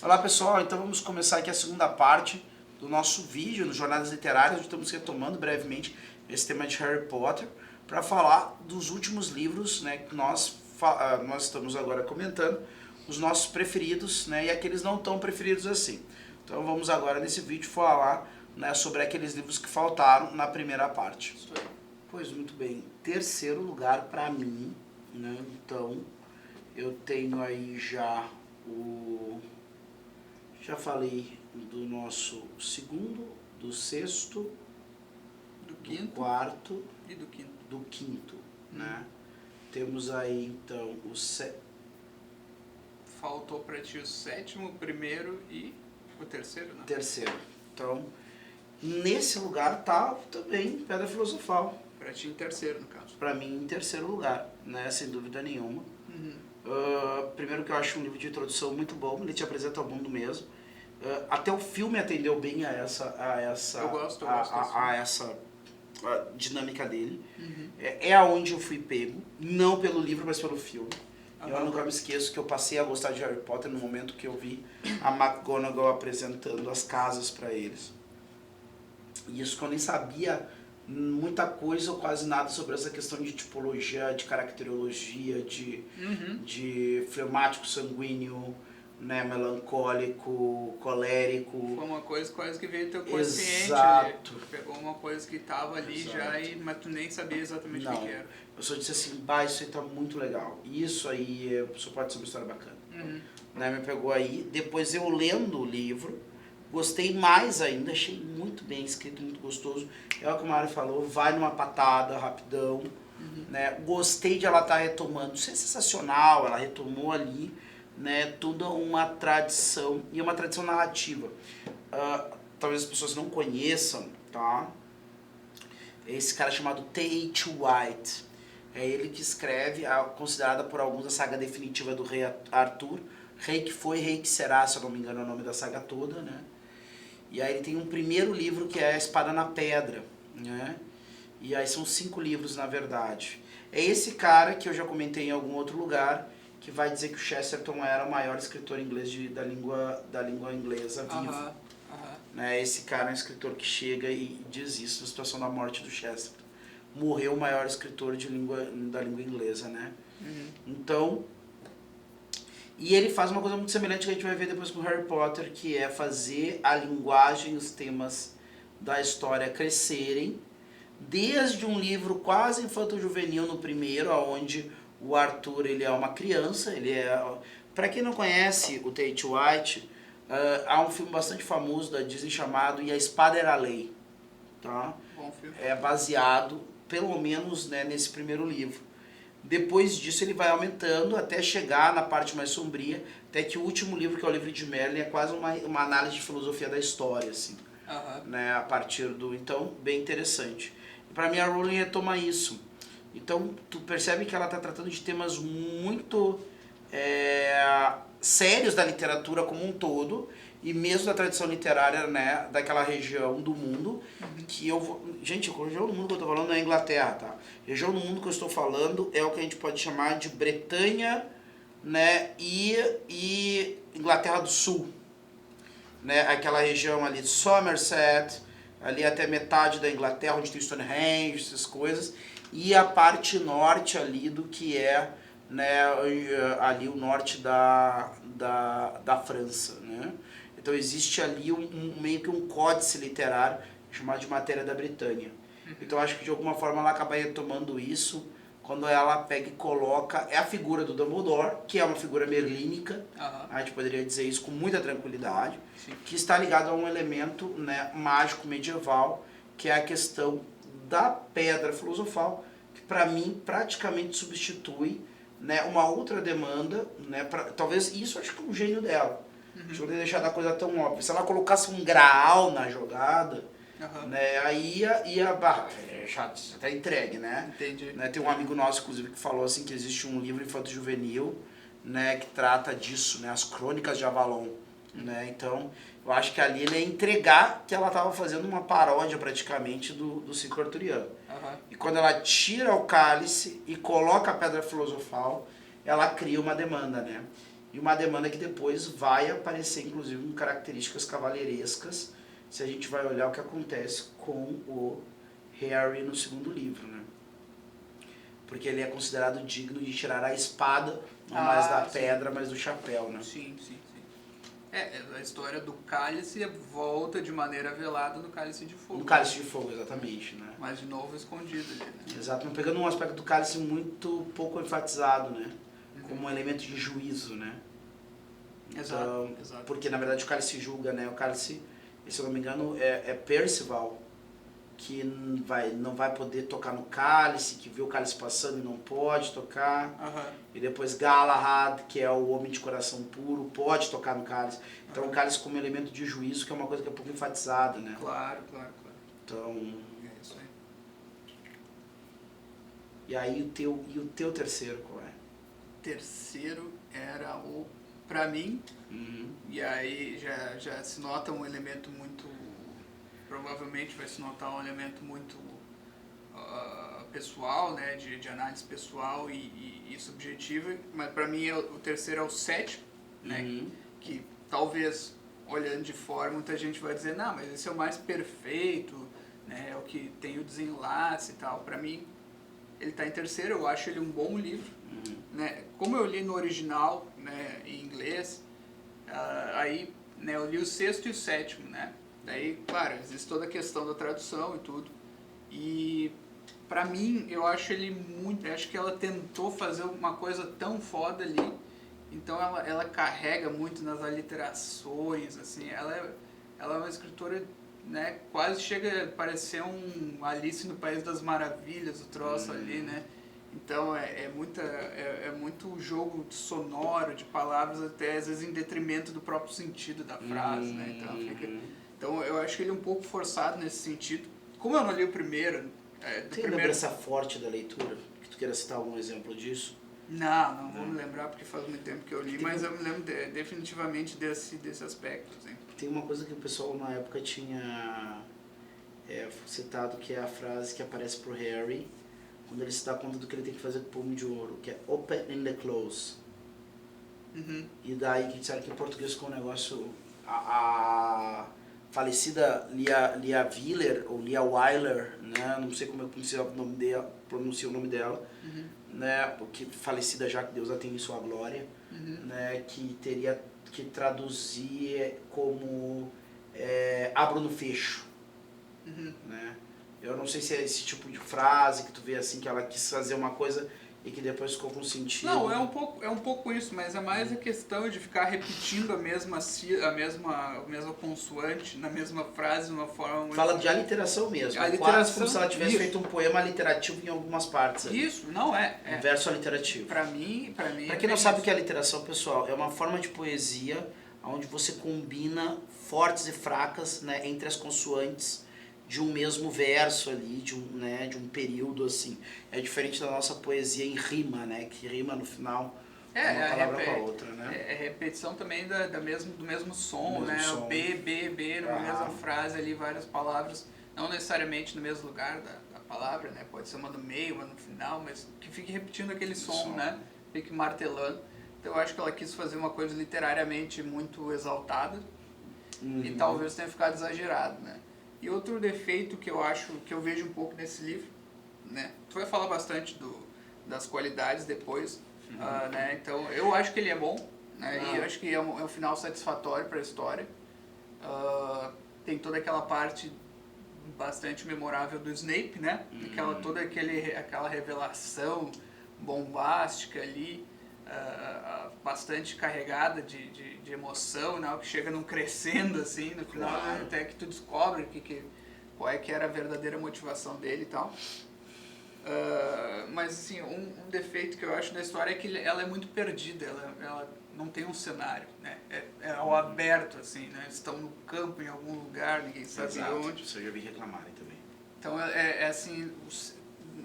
Olá pessoal, então vamos começar aqui a segunda parte do nosso vídeo no Jornadas Literárias, onde estamos retomando brevemente esse tema de Harry Potter para falar dos últimos livros, né, que nós estamos agora comentando, os nossos preferidos, né, e aqueles não tão preferidos assim. Então vamos agora nesse vídeo falar, né, sobre aqueles livros que faltaram na primeira parte. Isso aí. Pois muito bem, terceiro lugar para mim, né, então eu tenho aí já Já falei do nosso segundo, do sexto, Do quinto do quarto, e do quinto. do quinto, né? Temos aí então o Faltou pra ti o sétimo, o primeiro e o terceiro, né? terceiro. Então, nesse lugar tá também Pedra Filosofal. Pra ti em terceiro, no caso. Para mim, em terceiro lugar, né? Sem dúvida nenhuma. Primeiro que eu acho um livro de introdução muito bom, ele te apresenta o mundo mesmo. Até o filme atendeu bem a essa Eu gosto essa dinâmica dele. É aonde eu fui pego, não pelo livro, mas pelo filme. Eu nunca me esqueço que eu passei a gostar de Harry Potter no momento que eu vi a McGonagall apresentando as casas para eles. E isso que eu nem sabia muita coisa ou quase nada sobre essa questão de tipologia, de caracterologia, de fleumático sanguíneo, né, melancólico, colérico. Foi uma coisa quase que veio teu consciente. Exato. Tu pegou uma coisa que tava ali já, mas tu nem sabia exatamente o que era. Eu só disse assim, isso aí tá muito legal. Isso aí só pode ser uma história bacana. Né, me pegou aí. Depois eu lendo o livro, gostei mais ainda, achei muito bem escrito, muito gostoso. É o que o Mário falou, vai numa patada, rapidão. Né? Gostei de ela estar retomando, isso é sensacional, ela retomou ali, né, toda uma tradição, e uma tradição narrativa. Talvez as pessoas não conheçam, tá? Esse cara chamado T.H. White. É ele que escreve, considerada por alguns a saga definitiva do Rei Arthur. Rei que foi, Rei que será, se eu não me engano é o nome da saga toda, né? E aí ele tem um primeiro livro que é A Espada na Pedra, né? E aí são 5 livros na verdade. É esse cara que eu já comentei em algum outro lugar, que vai dizer que o Chesterton era o maior escritor inglês da língua inglesa vivo. Né? Esse cara é um escritor que chega e diz isso na situação da morte do Chesterton. Morreu o maior escritor da língua inglesa, né? Então, e ele faz uma coisa muito semelhante que a gente vai ver depois com Harry Potter, que é fazer a linguagem e os temas da história crescerem, desde um livro quase infanto-juvenil no primeiro, onde o Arthur ele é uma criança, para quem não conhece o Tate White, há um filme bastante famoso da Disney chamado E a Espada Era a Lei, tá? Bom filme. É baseado, pelo menos, né, nesse primeiro livro. Depois disso ele vai aumentando até chegar na parte mais sombria, até que o último livro, que é o livro de Merlin, é quase uma análise de filosofia da história, assim, né, a partir do... Então, bem interessante. Para mim a Rowling retoma isso. Então, tu percebe que ela está tratando de temas muito sérios da literatura como um todo, e mesmo da tradição literária, né, daquela região do mundo, que eu vou... Gente, a região do mundo que eu estou falando não é a Inglaterra, tá? A região do mundo que eu estou falando é o que a gente pode chamar de Bretanha, né, e Inglaterra do Sul. Né, aquela região ali de Somerset, ali até metade da Inglaterra, onde tem Stonehenge, essas coisas, e a parte norte ali do que é, né, ali o norte da França, né? Então existe ali meio que um códice literário chamado de Matéria da Britânia. Então acho que de alguma forma ela acaba retomando isso quando ela pega e coloca, é a figura do Dumbledore, que é uma figura merlínica, a gente poderia dizer isso com muita tranquilidade, que está ligado a um elemento, né, mágico medieval, que é a questão da pedra filosofal, que para mim praticamente substitui, né, uma outra demanda, né, talvez isso acho que é um gênio dela. Deixa eu deixar da coisa tão óbvia. Se ela colocasse um Graal na jogada, né, aí ia já tá entregue, né? Entendi. Né? Tem um amigo nosso, inclusive, que falou assim que existe um livro infanto-juvenil, né, que trata disso, né, as Crônicas de Avalon, né? Então, eu acho que ali ele ia entregar que ela estava fazendo uma paródia praticamente do ciclo arturiano. E quando ela tira o cálice e coloca a pedra filosofal, ela cria uma demanda, né? E uma demanda que depois vai aparecer, inclusive, com características cavalheirescas, se a gente vai olhar o que acontece com o Harry no segundo livro, né? Porque ele é considerado digno de tirar a espada, não mais da pedra, mas do chapéu, né? Sim. A história do cálice volta de maneira velada no Cálice de Fogo. No Cálice de Fogo, exatamente, né? Mas de novo escondido ali, né? Exato, mas pegando um aspecto do cálice muito pouco enfatizado, né? Como um elemento de juízo, né? Então, Exato. Porque na verdade o cálice julga, né? O cálice, se eu não me engano, é Percival que não vai poder tocar no cálice, que vê o cálice passando e não pode tocar. E depois Galahad, que é o homem de coração puro, pode tocar no cálice. Então o cálice como elemento de juízo, que é uma coisa que é pouco enfatizada, né? Claro. Então... É isso aí. E aí o teu terceiro qual é? Terceiro era o pra mim, e aí já se nota um elemento muito, provavelmente vai se notar um elemento muito pessoal, né, de análise pessoal e subjetiva, mas pra mim o terceiro é o sétimo, né, que talvez olhando de fora muita gente vai dizer, não, mas esse é o mais perfeito, né, é o que tem o desenlace e tal. Pra mim ele está em terceiro, eu acho ele um bom livro, né? Como eu li no original, né, em inglês, aí, né, eu li o sexto e o sétimo, né? Daí, claro, existe toda a questão da tradução e tudo. E pra mim, eu acho ele muito, acho que ela tentou fazer uma coisa tão foda ali, então ela carrega muito nas aliterações, assim, ela é uma escritora, né, quase chega a parecer um Alice no País das Maravilhas, o troço ali, né? Então é muito jogo sonoro de palavras, até às vezes em detrimento do próprio sentido da frase, né? Então eu acho que ele é um pouco forçado nesse sentido. Como eu não li o primeiro... Tem lembrança forte da leitura? Que tu queira citar algum exemplo disso? Não vou me lembrar porque faz muito tempo que eu li, mas eu me lembro definitivamente desse aspecto. Assim. Tem uma coisa que o pessoal na época tinha citado, que é a frase que aparece pro Harry, quando ele se dá conta do que ele tem que fazer com o pomo de ouro, que é open and the close. E daí que disseram que em português ficou um negócio... A falecida Lia Wheeler, ou Lia Wyler, né? Não sei como eu pronuncio o nome dela, né? Porque falecida já, que Deus a tenha em sua glória, né? Que teria que traduzir como abro no fecho, né? Eu não sei se é esse tipo de frase que tu vê assim, que ela quis fazer uma coisa e que depois ficou com sentido. Não, é um pouco isso, mas é mais a questão de ficar repetindo a mesma consoante na mesma frase, de uma forma muito... Fala de aliteração mesmo, quase como se ela tivesse feito um poema aliterativo em algumas partes. Isso, não é. Um verso aliterativo. Pra mim Pra quem não sabe o que é aliteração, pessoal, é uma forma de poesia onde você combina fortes e fracas, né, entre as consoantes de um mesmo verso ali, de um período assim. É diferente da nossa poesia em rima, né? Que rima no final uma palavra com a outra, né? É repetição também do mesmo som, mesmo né? Som. B, numa mesma frase ali, várias palavras, não necessariamente no mesmo lugar da palavra, né? Pode ser uma no meio, uma no final, mas que fique repetindo aquele som, né? Fique martelando. Então eu acho que ela quis fazer uma coisa literariamente muito exaltada e talvez tenha ficado exagerado, né? E outro defeito que eu acho, que eu vejo um pouco nesse livro, né? Tu vai falar bastante das qualidades depois, né? Então eu acho que ele é bom, né? E eu acho que é um final satisfatório para a história. Tem toda aquela parte bastante memorável do Snape, né? Toda aquela revelação bombástica ali, bastante carregada de emoção, né? Que chega num crescendo assim, no final, até que tu descobre qual é que era a verdadeira motivação dele e tal. Mas assim, um defeito que eu acho da história é que ela é muito perdida, ela não tem um cenário, né? É ao aberto, assim, né? Eles estão no campo em algum lugar, ninguém sabe onde. Isso eu já vi reclamarem também. Então assim,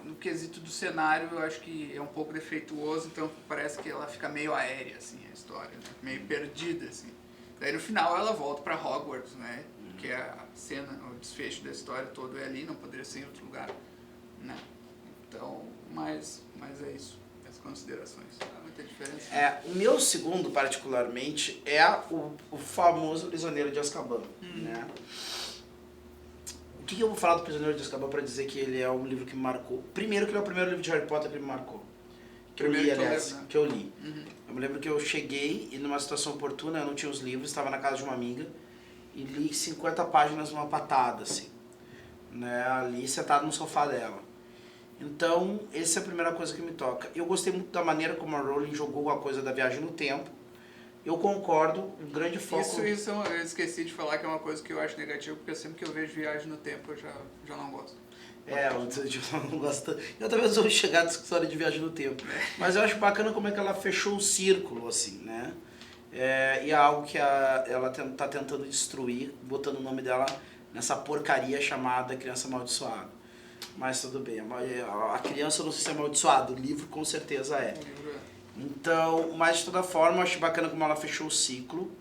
no quesito do cenário eu acho que é um pouco defeituoso, então parece que ela fica meio aérea, assim, a história, né? Meio perdida, assim. Daí no final ela volta para Hogwarts, né? Que é a cena, o desfecho da história todo é ali, não poderia ser em outro lugar, né? Então, mas é isso, as considerações. Muito muita diferença. O meu segundo, particularmente, é o famoso Prisioneiro de Azkaban, né? O que eu vou falar do Prisioneiro de Azkaban para dizer que ele é um livro que me marcou? Primeiro que ele é o primeiro livro de Harry Potter que me marcou. Que eu li, aliás. Que eu li. Eu me lembro que eu cheguei e numa situação oportuna, eu não tinha os livros, estava na casa de uma amiga e li 50 páginas numa patada, assim. Né? Ali sentado no sofá dela. Então, essa é a primeira coisa que me toca. Eu gostei muito da maneira como a Rowling jogou a coisa da viagem no tempo. Eu concordo, um grande foco... Isso eu esqueci de falar que é uma coisa que eu acho negativa, porque sempre que eu vejo viagem no tempo eu já não gosto. Eu não gosto. Eu talvez vou chegar nessa história de viagem no tempo. Mas eu acho bacana como é que ela fechou o círculo, assim, né? E é algo que ela tá tentando destruir, botando o nome dela nessa porcaria chamada Criança Amaldiçoada. Mas tudo bem, a criança eu não sei se é amaldiçoada, o livro com certeza é. Então, mas de toda forma, eu acho bacana como ela fechou o ciclo,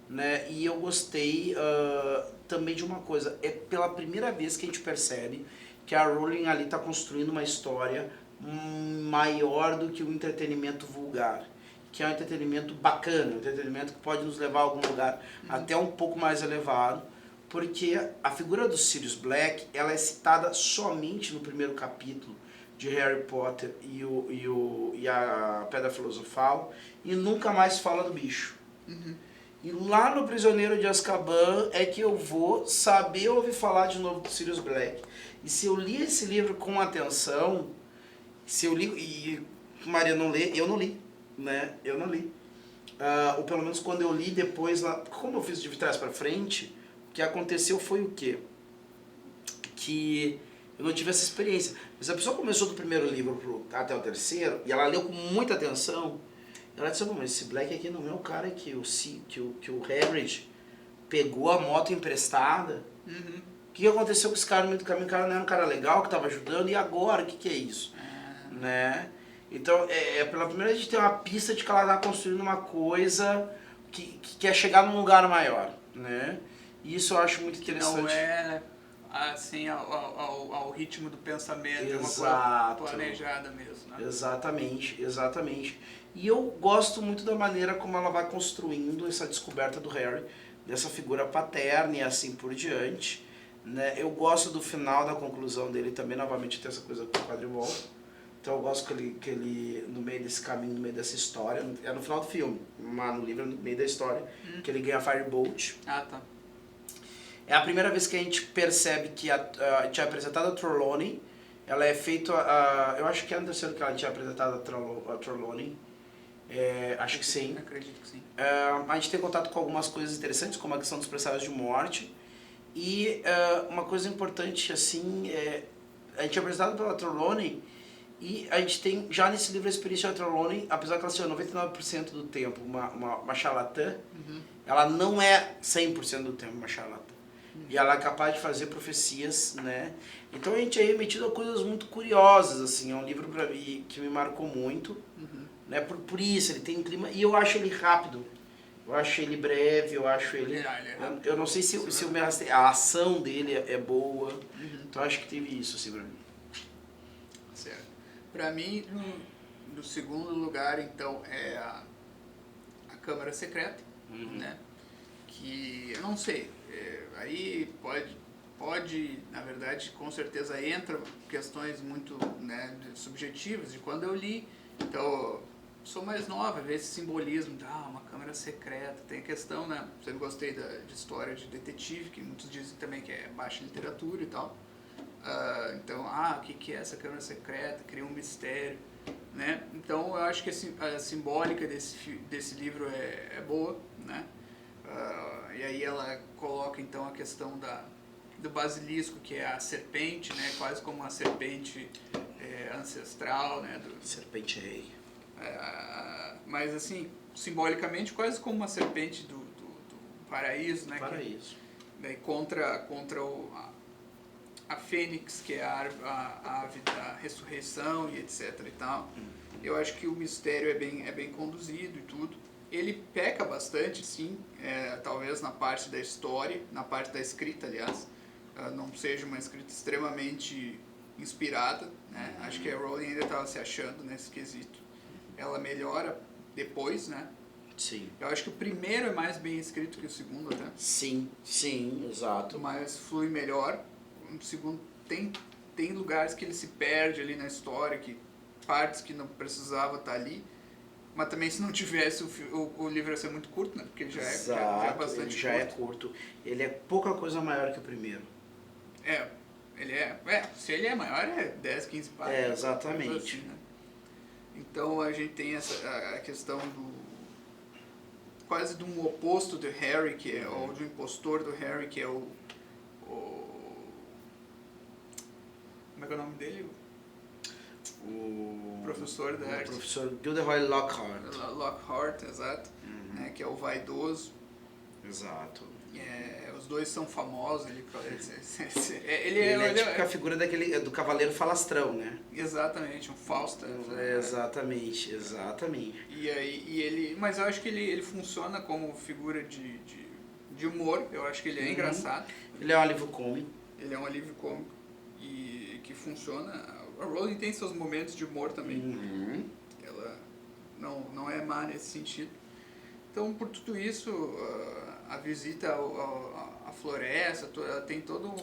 né? E eu gostei também de uma coisa, é pela primeira vez que a gente percebe que a Rowling ali está construindo uma história maior do que o entretenimento vulgar, que é um entretenimento bacana, um entretenimento que pode nos levar a algum lugar até um pouco mais elevado, porque a figura do Sirius Black, ela é citada somente no primeiro capítulo de Harry Potter e a Pedra Filosofal, e nunca mais fala do bicho. E lá no Prisioneiro de Azkaban é que eu vou saber ouvir falar de novo do Sirius Black. E se eu li esse livro com atenção, se eu li, e Maria não lê, eu não li, né? Eu não li. Ou pelo menos quando eu li depois, como eu fiz de trás para frente, o que aconteceu foi o quê? Que eu não tive essa experiência. Mas a pessoa começou do primeiro livro até o terceiro, e ela leu com muita atenção, ela disse, mas esse Black aqui não é o cara que o Hagrid pegou a moto emprestada? O que aconteceu com esse cara no meio do caminho? O cara não era um cara legal que estava ajudando, e agora? O que é isso? Né? Então, pela primeira vez a gente tem uma pista de que ela está construindo uma coisa que quer chegar num lugar maior, né? E isso eu acho muito interessante. Não é assim ao ritmo do pensamento, é uma coisa planejada mesmo, né? Exatamente. E eu gosto muito da maneira como ela vai construindo essa descoberta do Harry, dessa figura paterna e assim por diante. Né? Eu gosto do final da conclusão dele também, novamente tem essa coisa com o quadribol. Então eu gosto que ele, no meio desse caminho, no meio dessa história, é no final do filme, mas no livro é no meio da história, que ele ganha Firebolt. Tá. É a primeira vez que a gente percebe que tinha apresentado a Trelawney, ela é feita, eu acho que é no terceiro que ela tinha apresentado a Trelawney, acho que sim. Acredito que sim. A gente tem contato com algumas coisas interessantes, como a questão dos pressários de morte, e uma coisa importante, assim, a gente é apresentado pela Trelawney, e a gente tem já nesse livro a experiência da Trelawney, apesar que ela seja 99% do tempo uma charlatã, ela não é 100% do tempo uma charlatã. E ela é capaz de fazer profecias, né? Então a gente é remetido a coisas muito curiosas, assim. É um livro pra mim que me marcou muito, né? Por isso, ele tem um clima... E eu acho ele rápido. Eu acho ele breve, eu acho ele... Eu não sei se a ação dele é boa. Então acho que teve isso, assim, pra mim. Certo. Pra mim, no segundo lugar, então, é a Câmara Secreta, né? Que, eu não sei... aí pode, na verdade, com certeza entra questões muito, né, subjetivas de quando eu li. Então, sou mais nova, ver esse simbolismo, uma câmara secreta, tem a questão, né, sempre gostei de história de detetive, que muitos dizem também que é baixa literatura e tal. Então, o que é essa câmara secreta? Cria um mistério, né? Então, eu acho que a simbólica desse livro é boa, né? E aí ela coloca então a questão do basilisco, que é a serpente, né, quase como uma serpente ancestral, né, Serpente rei. Mas assim, simbolicamente quase como uma serpente do paraíso, né, Paraíso. Daí contra a fênix, que é a ave da ressurreição e etc e tal. Eu acho que o mistério é bem conduzido e tudo. Ele peca bastante, sim, talvez na parte da história, na parte da escrita, aliás, não seja uma escrita extremamente inspirada, né? Acho que a Rowling ainda estava se achando nesse quesito. Ela melhora depois, né? Sim. Eu acho que o primeiro é mais bem escrito que o segundo, até. Sim, exato. Mas flui melhor. O segundo tem lugares que ele se perde ali na história, que partes que não precisava estar ali. Mas também se não tivesse, o livro ia ser muito curto, né? Porque ele já é bastante ele já curto. é curto. Ele é pouca coisa maior que o primeiro. Se ele é maior, é 10, 15 páginas. Exatamente. Assim, né? Então a gente tem a questão quase de um oposto do Harry, que é, ou de um impostor do Harry, que é o como é que é o nome dele? O professor da arte. O professor Gilderoy Lockhart. Lockhart, exato. Né, que é o vaidoso. Exato. Os dois são famosos. Ele é tipo a figura do cavaleiro falastrão, né? Exatamente, um Falstaff. Exatamente. Mas eu acho que ele funciona como figura de humor. Eu acho que ele é engraçado. Ele é um alívio cômico. Ele é um alívio cômico e que funciona. A Rowling tem seus momentos de humor também. Ela não é má nesse sentido. Então, por tudo isso, a visita à floresta, tem todo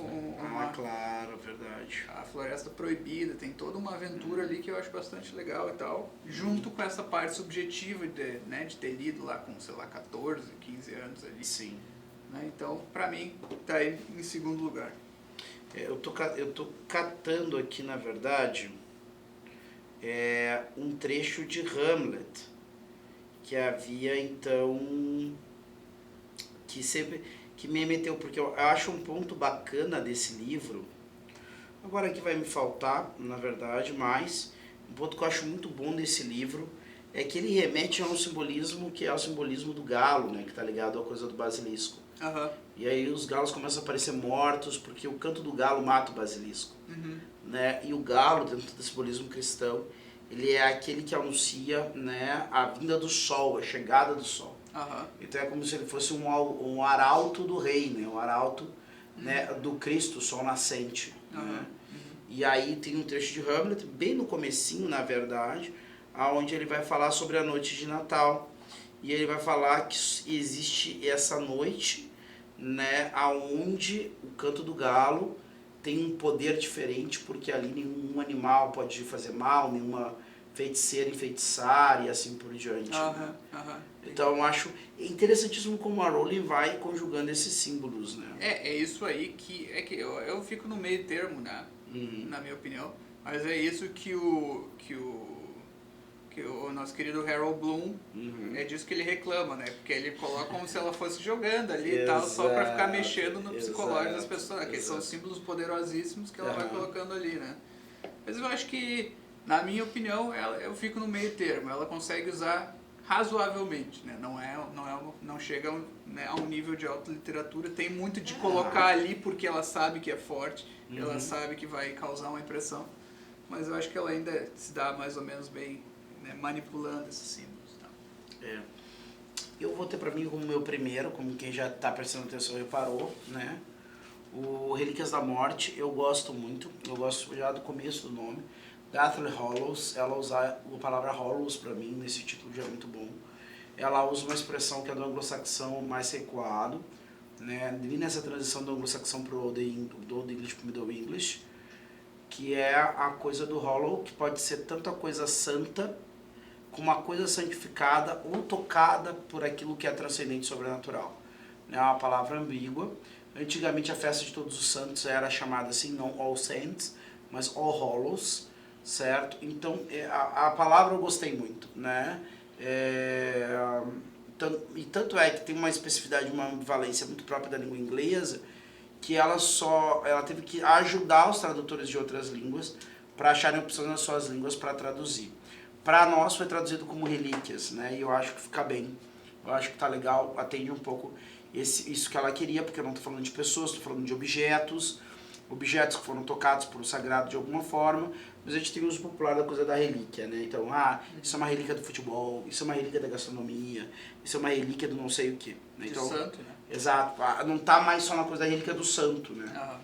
claro, verdade. A floresta proibida, tem toda uma aventura ali que eu acho bastante legal e tal. Junto com essa parte subjetiva de ter lido lá com, sei lá, 14, 15 anos ali. Sim. Né? Então, pra mim, tá aí em segundo lugar. Eu tô catando aqui, na verdade, um trecho de Hamlet, que havia, então, que me remeteu, porque eu acho um ponto bacana desse livro, agora aqui vai me faltar, na verdade, mas um ponto que eu acho muito bom desse livro é que ele remete a um simbolismo que é o simbolismo do galo, né, que tá ligado à coisa do basilisco. E aí os galos começam a aparecer mortos porque o canto do galo mata o basilisco. Né? E o galo, dentro do simbolismo cristão, ele é aquele que anuncia, né, a vinda do sol, a chegada do sol. Então é como se ele fosse um arauto do rei, né? Um arauto, né, do Cristo, o sol nascente. Né? E aí tem um trecho de Hamlet, bem no comecinho, na verdade, onde ele vai falar sobre a noite de Natal. E ele vai falar que existe essa noite, né, aonde o canto do galo tem um poder diferente, porque ali nenhum animal pode fazer mal, nenhuma feiticeira enfeitiçar e assim por diante. Né? Então eu acho interessantíssimo como a Rowling vai conjugando esses símbolos, né? É isso aí que eu fico no meio termo, né? Na minha opinião. Mas é isso que o nosso querido Harold Bloom, é disso que ele reclama, né? Porque ele coloca como se ela fosse jogando ali e tal, só pra ficar mexendo no psicológico das pessoas, que são símbolos poderosíssimos que ela vai colocando ali, né? Mas eu acho que, na minha opinião, eu fico no meio termo. Ela consegue usar razoavelmente, né? Não chega a um nível de autoliteratura, tem muito de colocar ali porque ela sabe que é forte, ela sabe que vai causar uma impressão, mas eu acho que ela ainda se dá mais ou menos bem, né, manipulando esses símbolos. Tá? Eu vou ter pra mim como meu primeiro, como quem já tá prestando atenção reparou, né? O Relíquias da Morte, eu gosto muito, eu gosto já do começo do nome. Deathly Hallows, ela usa a palavra Hallows pra mim, nesse título já é muito bom. Ela usa uma expressão que é do anglo-saxão mais recuado, né? E nessa transição do anglo-saxão pro Old English pro Middle English, que é a coisa do Hollow, que pode ser tanto a coisa santa, como a coisa santificada ou tocada por aquilo que é transcendente e sobrenatural. É uma palavra ambígua. Antigamente a festa de Todos os Santos era chamada assim, não All Saints, mas All Hallows, certo? Então a palavra eu gostei muito, né? E tanto é que tem uma especificidade, uma ambivalência muito própria da língua inglesa, que ela teve que ajudar os tradutores de outras línguas para acharem opções nas suas línguas para traduzir. Para nós foi traduzido como relíquias, né? E eu acho que fica bem. Eu acho que tá legal, atende um pouco isso que ela queria, porque eu não estou falando de pessoas, estou falando de objetos que foram tocados por um sagrado de alguma forma, mas a gente tem o uso popular da coisa da relíquia, né? Então, isso é uma relíquia do futebol, isso é uma relíquia da gastronomia, isso é uma relíquia do não sei o que. Né? Então, santo, né? Exato, não tá mais só na coisa da relíquia do santo, né?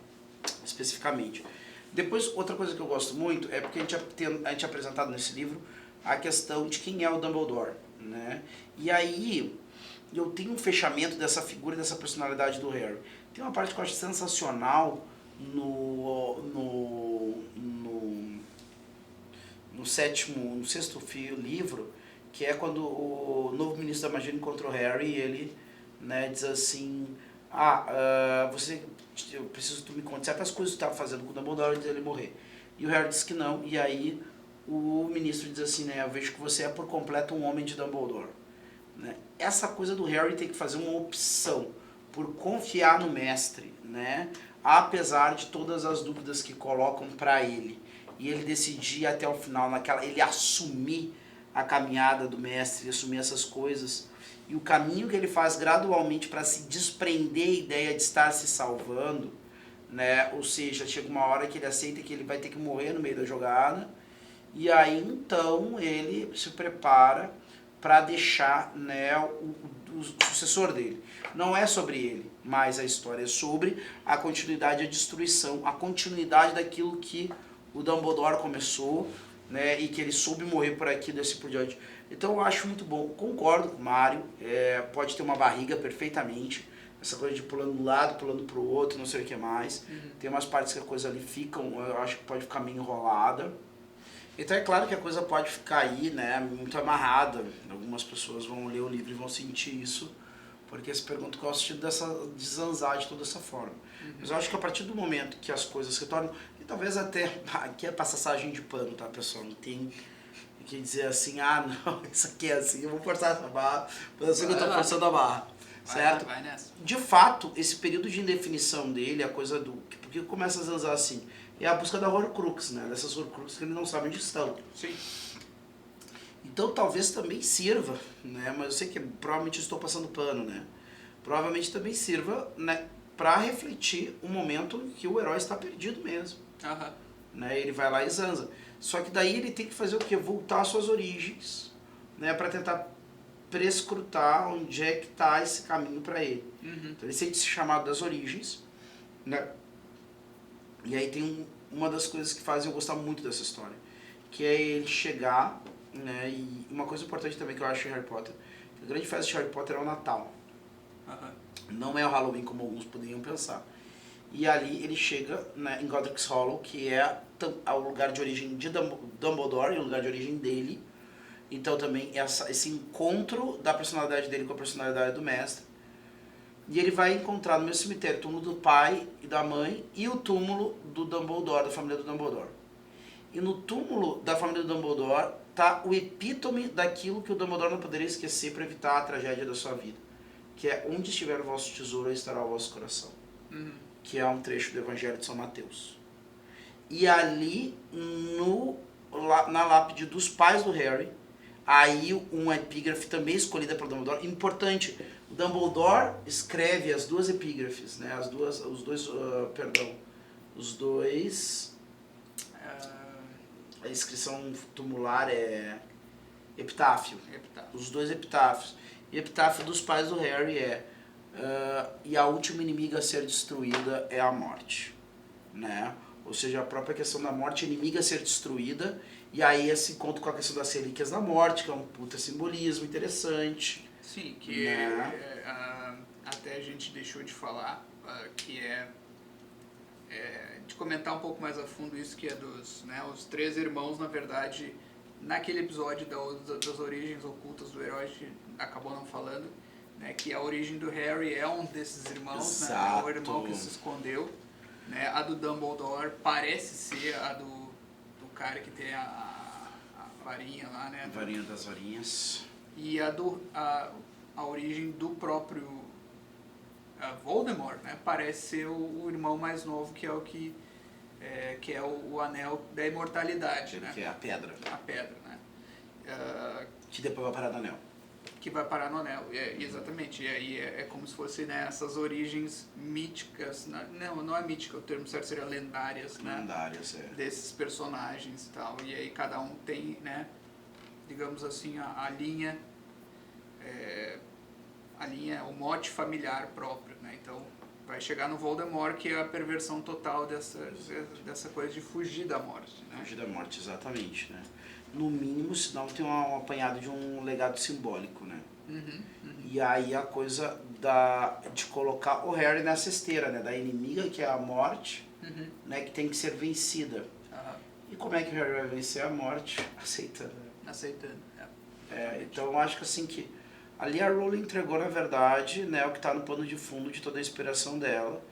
Especificamente. Depois, outra coisa que eu gosto muito é porque a gente é apresentado nesse livro a questão de quem é o Dumbledore, né? E aí eu tenho um fechamento dessa figura, dessa personalidade do Harry. Tem uma parte que eu acho sensacional no sexto livro, que é quando o novo ministro da magia encontra o Harry e ele, né, diz assim, eu preciso que tu me conte certas coisas que tu estava fazendo com o Dumbledore antes dele morrer. E o Harry diz que não, e aí o ministro diz assim, né, eu vejo que você é por completo um homem de Dumbledore. Né? Essa coisa do Harry ter que fazer uma opção por confiar no mestre, né, apesar de todas as dúvidas que colocam para ele, e ele decidir até o final, ele assumir a caminhada do mestre, assumir essas coisas, e o caminho que ele faz gradualmente para se desprender a ideia de estar se salvando, né? Ou seja, chega uma hora que ele aceita que ele vai ter que morrer no meio da jogada, e aí então ele se prepara para deixar, né, o sucessor dele. Não é sobre ele, mas a história é sobre a continuidade e a destruição, a continuidade daquilo que o Dumbledore começou, né, e que ele soube morrer por aqui, desse por diante. Então eu acho muito bom, concordo com o Mário, pode ter uma barriga perfeitamente, essa coisa de pulando de um lado, pulando pro outro, não sei o que mais. Tem umas partes que a coisa ali eu acho que pode ficar meio enrolada. Então é claro que a coisa pode ficar aí, né, muito amarrada. Algumas pessoas vão ler o livro e vão sentir isso, porque se perguntam qual é o sentido de zanzar de toda essa forma. Mas eu acho que a partir do momento que as coisas se tornam, e talvez até, aqui é passagem de pano, tá, pessoal? Não tem que dizer assim, não, isso aqui é assim, eu vou forçar essa barra, mas eu sei que eu tô forçando a barra, certo? Vai nessa. De fato, esse período de indefinição dele, a coisa do... Porque começa a zanzar assim, é a busca da Horcrux, né? Dessas Horcrux que ele não sabe onde estão. Sim. Então talvez também sirva, né? Mas eu sei que provavelmente estou passando pano, né? Provavelmente também sirva, né, para refletir o momento em que o herói está perdido mesmo. Né? Ele vai lá e zanza. Só que daí ele tem que fazer o quê? Voltar às suas origens, né? Para tentar prescrutar onde é que está esse caminho para ele. Então ele sente esse chamado das origens, né? E aí tem uma das coisas que fazem eu gostar muito dessa história, que é ele chegar, né? E uma coisa importante também que eu acho em Harry Potter, que a grande festa de Harry Potter é o Natal. Não é o Halloween como alguns poderiam pensar. E ali ele chega, né, em Godric's Hollow, que é o lugar de origem de Dumbledore, o lugar de origem dele. Então também esse encontro da personalidade dele com a personalidade do mestre. E ele vai encontrar no meu cemitério o túmulo do pai e da mãe e o túmulo do Dumbledore, da família do Dumbledore. E no túmulo da família do Dumbledore está o epítome daquilo que o Dumbledore não poderia esquecer para evitar a tragédia da sua vida. Que é onde estiver o vosso tesouro, aí estará o vosso coração. Que é um trecho do Evangelho de São Mateus. E ali, na lápide dos pais do Harry, aí uma epígrafe também escolhida pelo Dumbledore. Importante, o Dumbledore escreve as duas epígrafes, né? A inscrição tumular é epitáfio. Os dois epitáfios. E o epitáfio dos pais do Harry e a última inimiga a ser destruída é a morte, né? Ou seja, a própria questão da morte, a inimiga a ser destruída, e aí esse encontro com a questão das relíquias da morte, que é um puta simbolismo interessante. Sim, que até a gente deixou de falar, que de comentar um pouco mais a fundo isso, que é os três irmãos, na verdade, naquele episódio das origens ocultas do herói, que acabou não falando, né, que a origem do Harry é um desses irmãos, né, é o irmão que se escondeu. Né, a do Dumbledore parece ser a do cara que tem a varinha lá, né? A varinha das varinhas. E a origem do próprio Voldemort, né? Parece ser o irmão mais novo, que é o que é o anel da imortalidade, né? Que é a pedra. A pedra, né? Que depois vai parar no anel. Que vai parar no anel, exatamente. E aí é como se fosse, né, essas origens míticas, não é mítica, o termo certo seria lendárias, né? Lendárias, desses personagens e tal. E aí cada um tem, né, digamos assim, a linha, o mote familiar próprio, né? Então vai chegar no Voldemort, que é a perversão total dessa coisa de fugir da morte, né? Fugir da morte, exatamente, né? no mínimo, senão tem um apanhado de um legado simbólico, né? E aí a coisa de colocar o Harry nessa esteira, né? Da inimiga, que é a morte, né? Que tem que ser vencida. E como é que o Harry vai vencer a morte? Aceitando. Aceitando, então eu acho que assim que ali a Rowling entregou, na verdade, né, o que está no pano de fundo de toda a inspiração dela,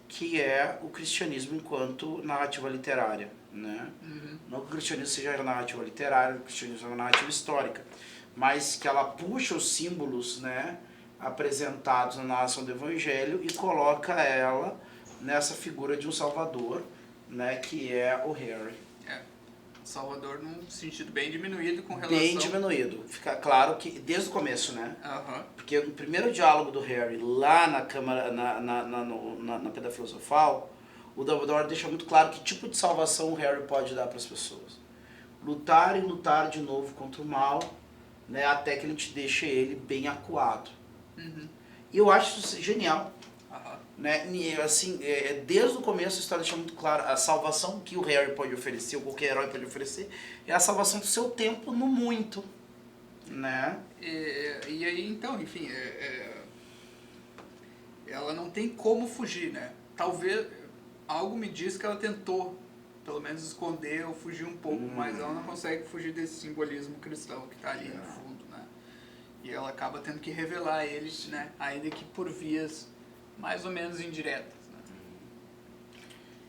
que é o cristianismo enquanto narrativa literária, né? Não que o cristianismo seja narrativa literária, o cristianismo é uma narrativa histórica, mas que ela puxa os símbolos, né, apresentados na narração do Evangelho e coloca ela nessa figura de um salvador, né, que é o Harry. Salvador num sentido bem diminuído com relação... Bem diminuído. Fica claro que desde o começo, né? Porque no primeiro diálogo do Harry lá na Câmara, na Pedra Filosofal, o Dumbledore deixa muito claro que tipo de salvação o Harry pode dar para as pessoas. Lutar e lutar de novo contra o mal, né? Até que ele te deixe ele bem acuado. E eu acho isso genial. Né? E, assim, desde o começo a história deixa muito claro a salvação que o Harry pode oferecer, ou qualquer herói pode oferecer, é a salvação do seu tempo no muito, né? E aí, então, enfim, ela não tem como fugir, né? Talvez, algo me diz que ela tentou, pelo menos, esconder ou fugir um pouco, mas ela não consegue fugir desse simbolismo cristão que está ali no fundo, né? E ela acaba tendo que revelar eles, né? Ainda que por vias mais ou menos indiretas, né?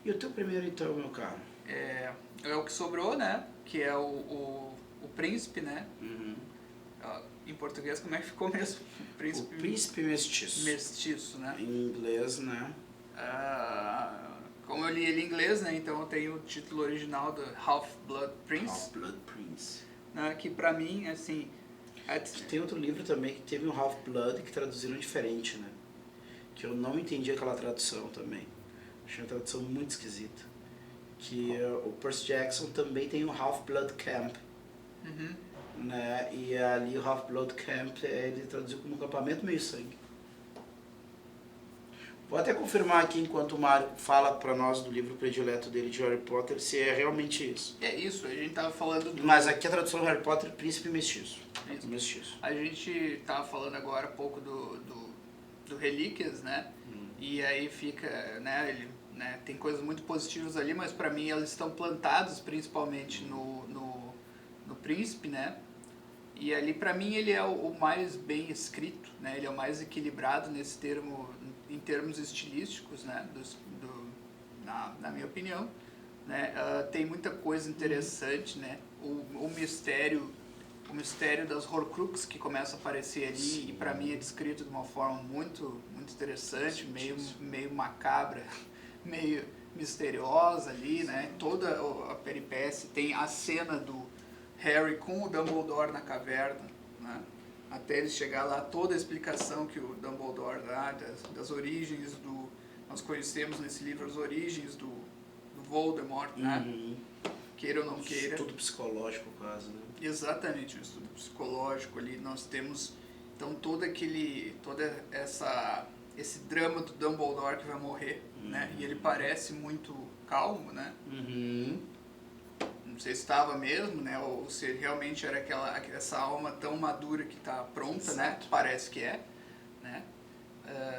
E o teu primeiro, então, meu caro? É o que sobrou, né? Que é o príncipe, né? Em português, como é que ficou mesmo? O príncipe mestiço. Mestiço, né? Em inglês, né? Como eu li ele em inglês, né? Então eu tenho o título original do Half-Blood Prince. Half-Blood Prince. Né, que pra mim, assim... Tem outro livro também que teve um Half-Blood que traduziram diferente, né? Que eu não entendi aquela tradução também. Achei uma tradução muito esquisita. Que o Percy Jackson também tem o Half-Blood Camp. Né? E ali o Half-Blood Camp ele traduziu como acampamento meio sangue. Vou até confirmar aqui enquanto o Mário fala pra nós do livro predileto dele de Harry Potter se é realmente isso. É isso, a gente tava falando do... Mas aqui a tradução do Harry Potter, Príncipe Mestiço. Mestiço. A gente tava falando agora um pouco do Relíquias, né? E aí fica, né, ele, né, tem coisas muito positivas ali, mas pra mim elas estão plantadas principalmente no Príncipe, né? E ali pra mim ele é o mais bem escrito, né? Ele é o mais equilibrado nesse termo, em termos estilísticos, né? Na minha opinião, né? Tem muita coisa interessante, né? O mistério das Horcrux que começa a aparecer ali, e pra mim é descrito de uma forma muito interessante, meio macabra, meio misteriosa ali, né? Toda a peripécia, tem a cena do Harry com o Dumbledore na caverna, né? Até ele chegar lá, toda a explicação que o Dumbledore dá das origens nós conhecemos nesse livro as origens do Voldemort, né? Queira ou não queira. Estudo psicológico quase, né? Exatamente, um estudo psicológico ali. Nós temos então esse drama do Dumbledore que vai morrer, né? E ele parece muito calmo, né? Não sei se estava mesmo, né? Ou se realmente era essa alma tão madura que está pronta, exato, né? Parece que é, né?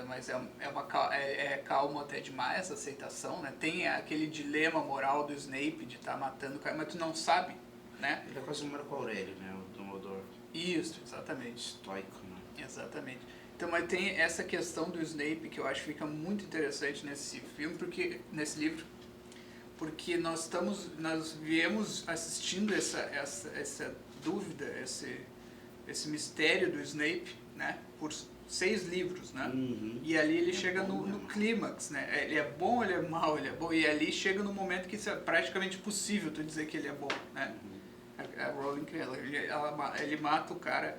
Mas é calmo até demais essa aceitação, né? Tem aquele dilema moral do Snape de estar matando o cara, mas tu não sabe, né? Ele é quase um Marco Aurélio, né? O Dumbledore. Isso, exatamente. Estoico, né? Exatamente. Então, mas tem essa questão do Snape que eu acho que fica muito interessante nesse filme, nesse livro, porque nós viemos assistindo essa dúvida, esse mistério do Snape, né? Por 6 livros, né? E ali ele chega no clímax, né? Ele é bom, ele é mau, ele é bom. E ali chega no momento que isso é praticamente possível tu dizer que ele é bom, né? A Rowling, ele mata o cara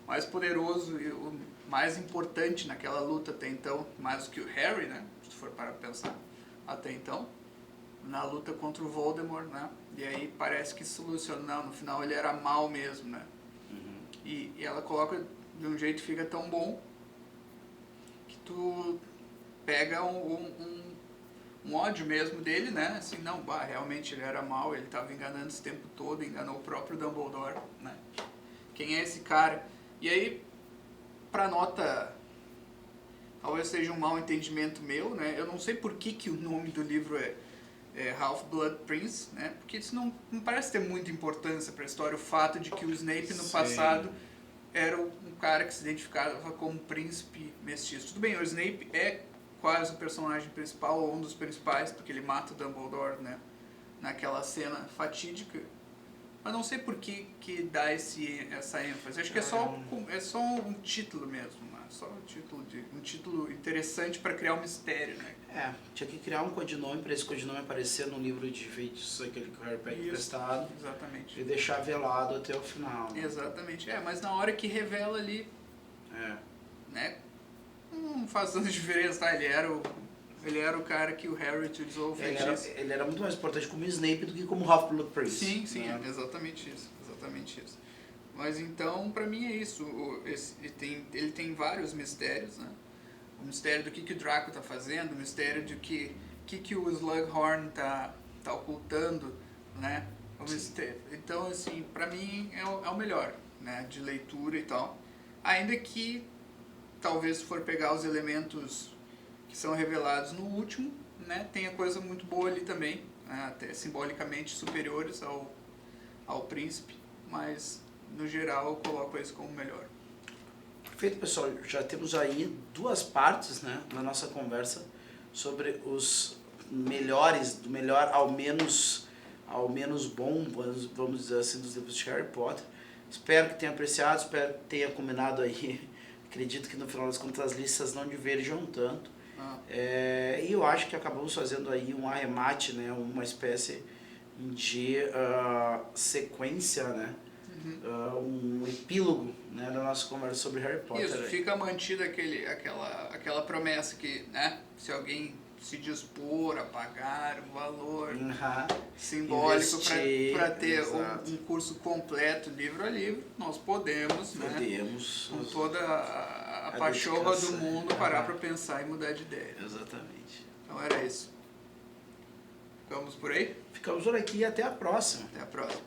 mais poderoso e o mais importante naquela luta até então, mais do que o Harry, né? Se for para pensar, até então, na luta contra o Voldemort, né? E aí parece que soluciona, não, no final ele era mal mesmo, né? E ela coloca de um jeito que fica tão bom que tu pega um ódio mesmo dele, né? Assim, não, realmente ele era mau, ele estava enganando esse tempo todo, enganou o próprio Dumbledore, né? Quem é esse cara? E aí, pra nota, talvez seja um mau entendimento meu, né? Eu não sei por que o nome do livro é Half-Blood Prince, né? Porque isso não parece ter muita importância para a história, o fato de que o Snape no passado era um cara que se identificava como príncipe mestiço. Tudo bem, o Snape é quase o personagem principal, ou um dos principais, porque ele mata o Dumbledore, né? Naquela cena fatídica. Mas não sei por que dá essa ênfase. Acho que é só um título mesmo, né? Só um título interessante para criar um mistério, né? Tinha que criar um codinome para esse codinome aparecer no livro de feitiços, aquele que o Harry pega emprestado. Exatamente. E deixar velado até o final. Né? Exatamente. Mas na hora que revela ali, né? Não faz tanta diferença, tá? Ele era o cara que o Harry utilizou o feitiço. Ele era muito mais importante como Snape do que como Half-Blood Prince. Sim, né? Exatamente isso. Mas então, pra mim é isso. Ele tem vários mistérios, né? O mistério do que o Draco tá fazendo, o mistério de que o Slughorn tá ocultando, né? Então, assim, pra mim é o melhor, né? De leitura e tal. Ainda que, talvez se for pegar os elementos que são revelados no último, né? Tenha coisa muito boa ali também, né, até simbolicamente superiores ao príncipe, mas no geral eu coloco esse como melhor. Perfeito, pessoal. Já temos aí 2 partes, né, na nossa conversa sobre os melhores, do melhor ao menos bom, vamos dizer assim, dos livros de Harry Potter. Espero que tenha apreciado, espero que tenha combinado aí. Acredito que no final das contas as listas não diverjam tanto. E eu acho que acabamos fazendo aí um arremate, né, uma espécie de sequência, né, um epílogo, né, da nossa conversa sobre Harry Potter. Isso, fica mantida aquela promessa que, né, se alguém se dispor a pagar o valor simbólico para ter um curso completo, livro a livro, nós podemos, né, com toda a pachorra do mundo, parar para pensar e mudar de ideia. Exatamente. Então era isso. Ficamos por aí? Ficamos por aqui e até a próxima. Até a próxima.